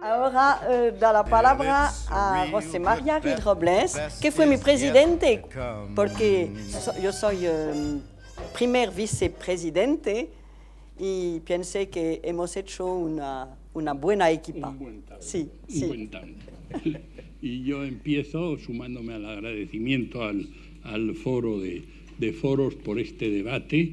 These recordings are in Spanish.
Ahora da la palabra a José María Gil Robles, que fue mi presidente, porque yo soy primer vicepresidente y pensé que hemos hecho una buena equipa. Un buen tanto. Sí, un buen tanto. Y yo empiezo sumándome al agradecimiento al foro de foros por este debate,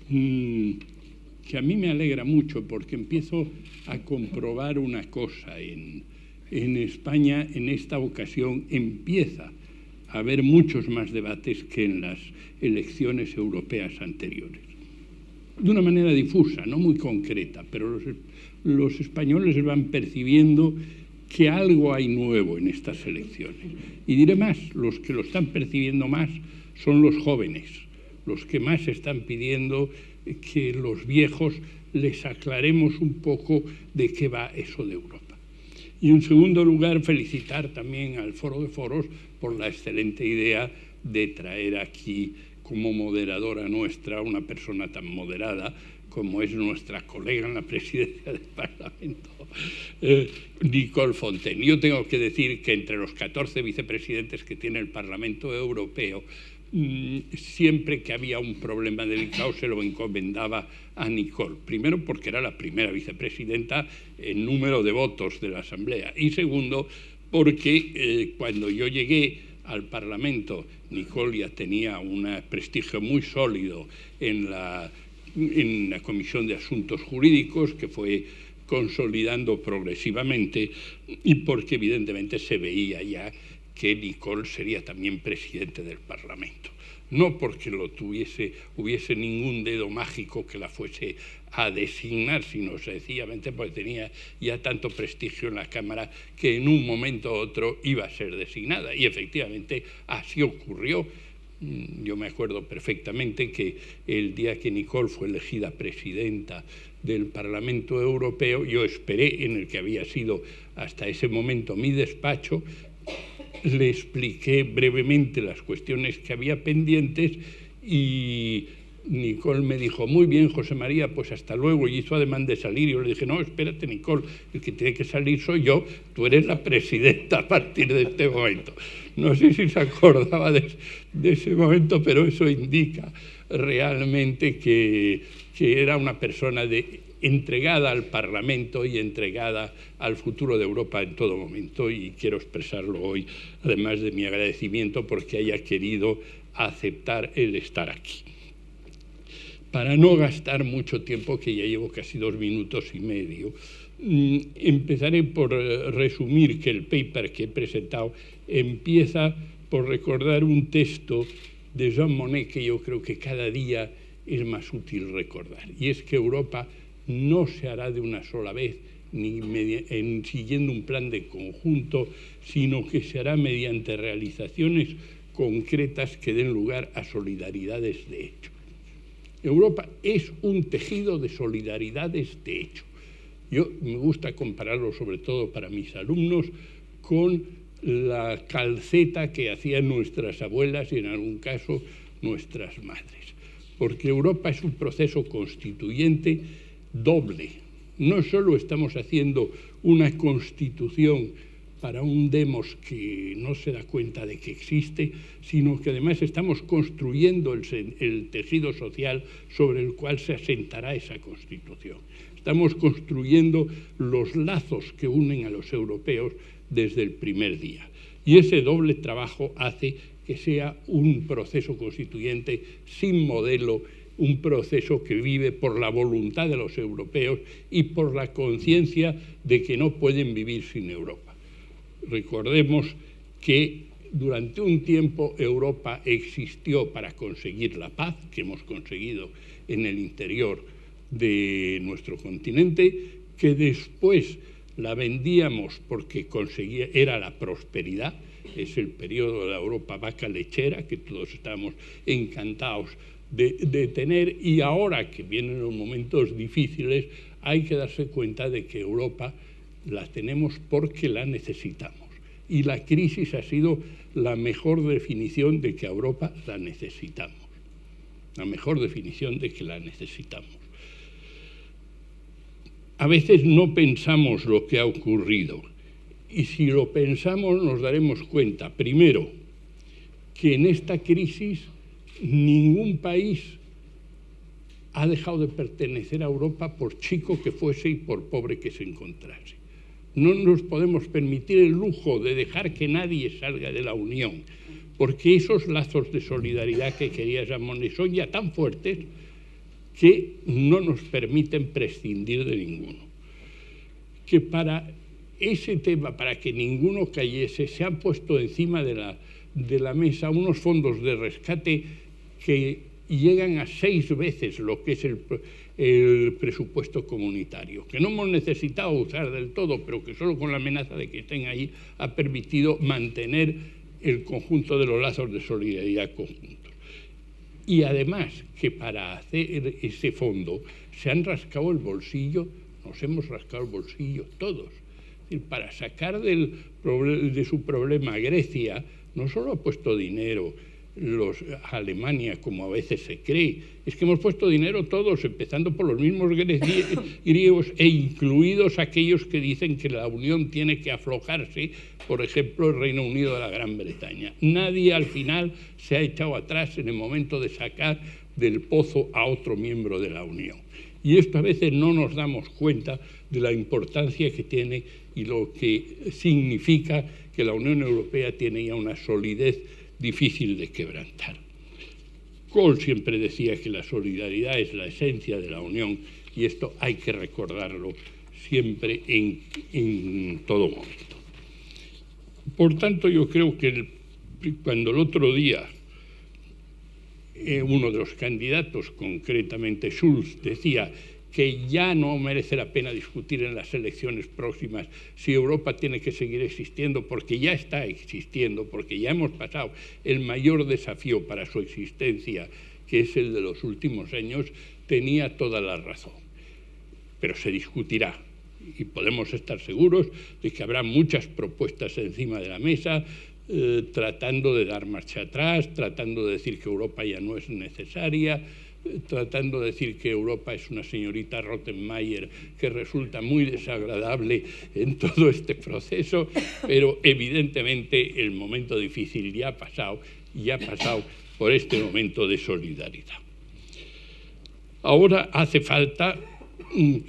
que a mí me alegra mucho porque empiezo a comprobar una cosa. En España, en esta ocasión, empieza a haber muchos más debates que en las elecciones europeas anteriores. De una manera difusa, no muy concreta, pero los españoles van percibiendo que algo hay nuevo en estas elecciones. Y diré más, los que lo están percibiendo más son los jóvenes, los que más están pidiendo que los viejos les aclaremos un poco de qué va eso de Europa. Y en segundo lugar, felicitar también al Foro de Foros por la excelente idea de traer aquí como moderadora nuestra una persona tan moderada como es nuestra colega en la presidencia del Parlamento, Nicole Fontaine. Yo tengo que decir que entre los 14 vicepresidentes que tiene el Parlamento Europeo, siempre que había un problema delicado se lo encomendaba a Nicole. Primero porque era la primera vicepresidenta en número de votos de la Asamblea y segundo porque cuando yo llegué al Parlamento, Nicole ya tenía un prestigio muy sólido en la Comisión de Asuntos Jurídicos, que fue consolidando progresivamente, y porque evidentemente se veía ya que Nicole sería también presidente del Parlamento. No porque hubiese ningún dedo mágico que la fuese a designar, sino sencillamente porque tenía ya tanto prestigio en la Cámara que en un momento u otro iba a ser designada. Y efectivamente así ocurrió. Yo me acuerdo perfectamente que el día que Nicole fue elegida presidenta del Parlamento Europeo, yo esperé en el que había sido hasta ese momento mi despacho, le expliqué brevemente las cuestiones que había pendientes y Nicole me dijo, muy bien, José María, pues hasta luego, y hizo ademán de salir. Y yo le dije, no, espérate, Nicole, el que tiene que salir soy yo, tú eres la presidenta a partir de este momento. No sé si se acordaba de ese momento, pero eso indica realmente que era una persona entregada al Parlamento y entregada al futuro de Europa en todo momento, y quiero expresarlo hoy, además de mi agradecimiento porque haya querido aceptar el estar aquí. Para no gastar mucho tiempo, que ya llevo casi 2 minutos y medio, empezaré por resumir que el paper que he presentado empieza por recordar un texto de Jean Monnet que yo creo que cada día es más útil recordar, y es que Europa no se hará de una sola vez ni siguiendo un plan de conjunto, sino que se hará mediante realizaciones concretas que den lugar a solidaridades de hecho. Europa es un tejido de solidaridades de hecho. Yo me gusta compararlo, sobre todo para mis alumnos, con la calceta que hacían nuestras abuelas y en algún caso nuestras madres. Porque Europa es un proceso constituyente doble. No solo estamos haciendo una constitución para un demos que no se da cuenta de que existe, sino que además estamos construyendo el tejido social sobre el cual se asentará esa Constitución. Estamos construyendo los lazos que unen a los europeos desde el primer día. Y ese doble trabajo hace que sea un proceso constituyente sin modelo, un proceso que vive por la voluntad de los europeos y por la conciencia de que no pueden vivir sin Europa. Recordemos que durante un tiempo Europa existió para conseguir la paz, que hemos conseguido en el interior de nuestro continente, que después la vendíamos porque era la prosperidad, es el periodo de la Europa vaca lechera, que todos estamos encantados de tener, y ahora que vienen los momentos difíciles hay que darse cuenta de que Europa la tenemos porque la necesitamos. Y la crisis ha sido la mejor definición de que a Europa la necesitamos. La mejor definición de que la necesitamos. a veces no pensamos lo que ha ocurrido. Y si lo pensamos nos daremos cuenta, primero, que en esta crisis ningún país ha dejado de pertenecer a Europa por chico que fuese y por pobre que se encontrase. No nos podemos permitir el lujo de dejar que nadie salga de la Unión, porque esos lazos de solidaridad que quería Jean Monnet son ya tan fuertes que no nos permiten prescindir de ninguno. Que para ese tema, para que ninguno cayese, se han puesto encima de la mesa unos fondos de rescate que llegan a 6 veces lo que es el presupuesto comunitario, que no hemos necesitado usar del todo, pero que solo con la amenaza de que estén ahí ha permitido mantener el conjunto de los lazos de solidaridad conjuntos. Y además que para hacer ese fondo se han rascado el bolsillo, nos hemos rascado el bolsillo todos. Es decir, para sacar de su problema a Grecia no solo ha puesto dinero a Alemania, como a veces se cree, es que hemos puesto dinero todos, empezando por los mismos griegos e incluidos aquellos que dicen que la Unión tiene que aflojarse, por ejemplo, el Reino Unido de la Gran Bretaña. Nadie al final se ha echado atrás en el momento de sacar del pozo a otro miembro de la Unión. Y esto a veces no nos damos cuenta de la importancia que tiene y lo que significa que la Unión Europea tiene ya una solidez difícil de quebrantar. Kohl siempre decía que la solidaridad es la esencia de la Unión y esto hay que recordarlo siempre en todo momento. Por tanto, yo creo que cuando el otro día uno de los candidatos, concretamente Schulz, decía que ya no merece la pena discutir en las elecciones próximas si Europa tiene que seguir existiendo, porque ya está existiendo, porque ya hemos pasado el mayor desafío para su existencia, que es el de los últimos años, tenía toda la razón. Pero se discutirá y podemos estar seguros de que habrá muchas propuestas encima de la mesa, tratando de dar marcha atrás, tratando de decir que Europa ya no es necesaria, tratando de decir que Europa es una señorita Rottenmeier que resulta muy desagradable en todo este proceso, pero evidentemente el momento difícil ya ha pasado por este momento de solidaridad. Ahora hace falta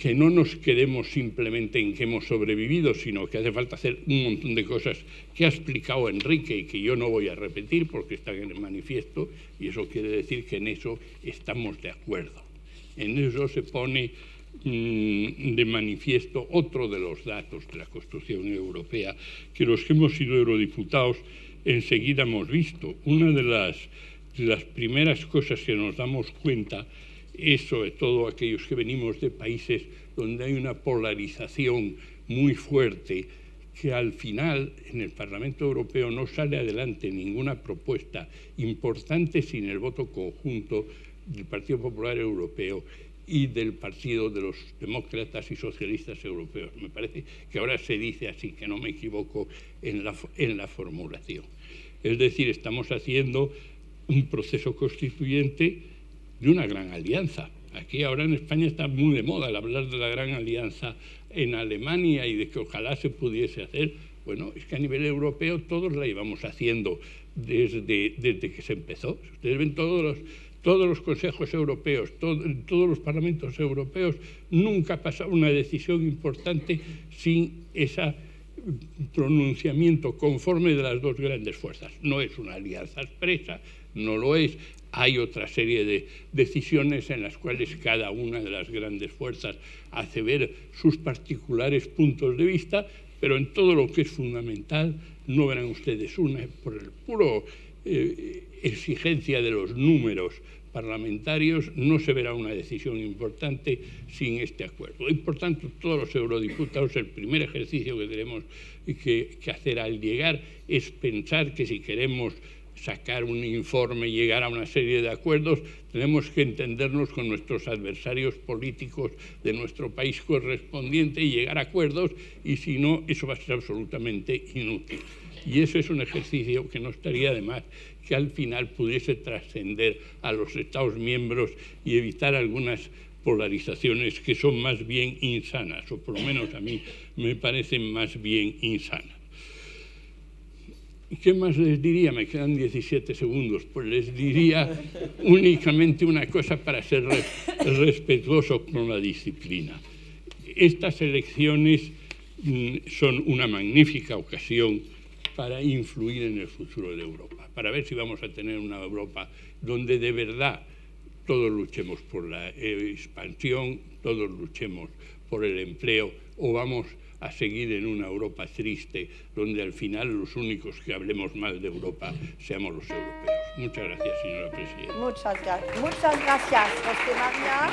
que no nos quedemos simplemente en que hemos sobrevivido, sino que hace falta hacer un montón de cosas que ha explicado Enrique y que yo no voy a repetir porque están en el manifiesto, y eso quiere decir que en eso estamos de acuerdo. En eso se pone de manifiesto otro de los datos de la construcción europea que los que hemos sido eurodiputados enseguida hemos visto. Una de las primeras cosas que nos damos cuenta es, sobre todo aquellos que venimos de países donde hay una polarización muy fuerte, que al final en el Parlamento Europeo no sale adelante ninguna propuesta importante sin el voto conjunto del Partido Popular Europeo y del Partido de los Demócratas y Socialistas Europeos. Me parece que ahora se dice así, que no me equivoco en la formulación. Es decir, estamos haciendo un proceso constituyente de una gran alianza. Aquí ahora en España está muy de moda el hablar de la gran alianza en Alemania y de que ojalá se pudiese hacer. Bueno, es que a nivel europeo todos la íbamos haciendo desde que se empezó. Ustedes ven todos los consejos europeos, todos los parlamentos europeos, nunca ha pasado una decisión importante sin ese pronunciamiento conforme de las dos grandes fuerzas. No es una alianza expresa, no lo es. Hay otra serie de decisiones en las cuales cada una de las grandes fuerzas hace ver sus particulares puntos de vista, pero en todo lo que es fundamental no verán ustedes una, por el puro exigencia de los números parlamentarios, no se verá una decisión importante sin este acuerdo. Y por tanto, todos los eurodiputados, el primer ejercicio que tenemos que hacer al llegar es pensar que si queremos sacar un informe, llegar a una serie de acuerdos, tenemos que entendernos con nuestros adversarios políticos de nuestro país correspondiente y llegar a acuerdos, y si no, eso va a ser absolutamente inútil. Y eso es un ejercicio que no estaría de más que al final pudiese trascender a los Estados miembros y evitar algunas polarizaciones que son más bien insanas, o por lo menos a mí me parecen más bien insanas. ¿Qué más les diría? Me quedan 17 segundos. Pues les diría únicamente una cosa para ser respetuoso con la disciplina. Estas elecciones son una magnífica ocasión para influir en el futuro de Europa, para ver si vamos a tener una Europa donde de verdad todos luchemos por la expansión, todos luchemos por el empleo, o vamos a seguir en una Europa triste, donde al final los únicos que hablemos mal de Europa seamos los europeos. Muchas gracias, señora presidenta. Muchas gracias, José María.